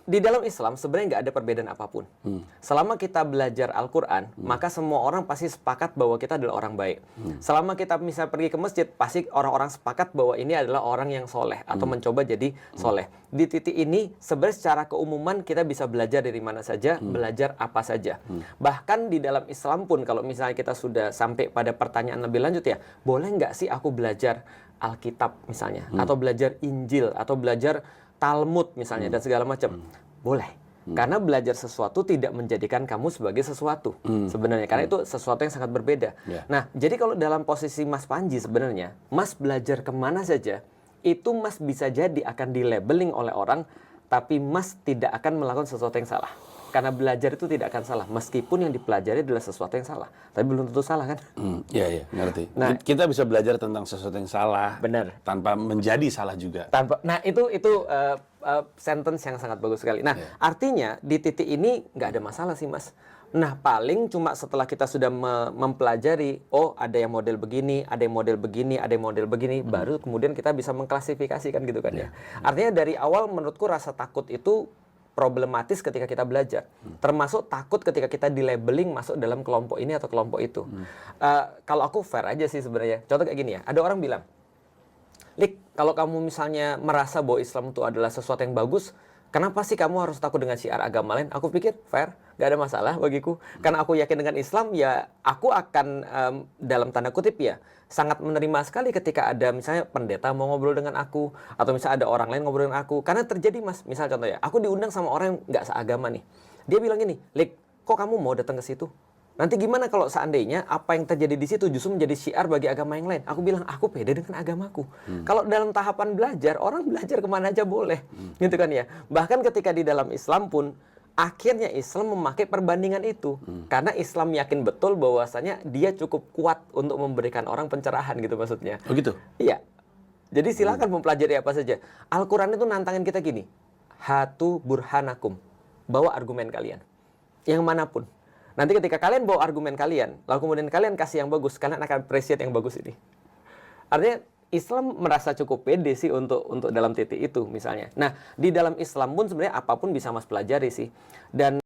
Di dalam Islam sebenarnya nggak ada perbedaan apapun. Selama kita belajar Al-Quran, maka semua orang pasti sepakat bahwa kita adalah orang baik. Selama kita misalnya pergi ke masjid, pasti orang-orang sepakat bahwa ini adalah orang yang soleh atau mencoba jadi soleh. Di titik ini sebenarnya secara keumuman kita bisa belajar dari mana saja, belajar apa saja. Bahkan di dalam Islam pun kalau misalnya kita sudah sampai pada pertanyaan lebih lanjut ya, boleh nggak sih aku belajar Alkitab misalnya, atau belajar Injil, atau belajar Talmud misalnya dan segala macam, boleh. Karena belajar sesuatu tidak menjadikan kamu sebagai sesuatu sebenarnya, karena itu sesuatu yang sangat berbeda. Nah, jadi kalau dalam posisi Mas Panji sebenarnya, Mas belajar kemana saja, itu Mas bisa jadi akan di-labeling oleh orang, tapi Mas tidak akan melakukan sesuatu yang salah. Karena belajar itu tidak akan salah, meskipun yang dipelajari adalah sesuatu yang salah. Tapi belum tentu salah kan? Iya, ngerti. Nah, kita bisa belajar tentang sesuatu yang salah, benar, tanpa menjadi salah juga. nah itu sentence yang sangat bagus sekali. Nah, artinya di titik ini nggak ada masalah sih, Mas. Nah, paling cuma setelah kita sudah mempelajari, oh ada yang model begini, ada yang model begini, ada yang model begini, baru kemudian kita bisa mengklasifikasikan gitu kan ya. Artinya dari awal menurutku rasa takut itu problematis ketika kita belajar, termasuk takut ketika kita di-labeling masuk dalam kelompok ini atau kelompok itu. Kalau aku fair aja sih sebenarnya. Contoh kayak gini ya, ada orang bilang, Lik, kalau kamu misalnya merasa bahwa Islam itu adalah sesuatu yang bagus, kenapa sih kamu harus takut dengan syiar agama lain? Aku pikir fair, gak ada masalah bagiku. Karena aku yakin dengan Islam, ya aku akan dalam tanda kutip ya, sangat menerima sekali ketika ada misalnya pendeta mau ngobrol dengan aku, atau misalnya ada orang lain ngobrol dengan aku. Karena terjadi, Mas, misal contoh ya, aku diundang sama orang yang gak seagama nih. Dia bilang gini, Lik, kok kamu mau datang ke situ? Nanti gimana kalau seandainya apa yang terjadi di situ justru menjadi syiar bagi agama yang lain? Aku bilang, aku pede dengan agamaku. Kalau dalam tahapan belajar, orang belajar kemana aja boleh. Gitu kan ya. Bahkan ketika di dalam Islam pun, akhirnya Islam memakai perbandingan itu. Karena Islam yakin betul bahwasanya dia cukup kuat untuk memberikan orang pencerahan gitu maksudnya. Oh gitu? Iya. Jadi silakan mempelajari apa saja. Al-Quran itu nantangin kita gini. Hatu burhanakum. Bawa argumen kalian. Yang manapun. Nanti ketika kalian bawa argumen kalian, lalu kemudian kalian kasih yang bagus, kalian akan appreciate yang bagus ini. Artinya Islam merasa cukup pede sih untuk dalam titik itu misalnya. Nah, di dalam Islam pun sebenarnya apapun bisa Mas pelajari sih. Dan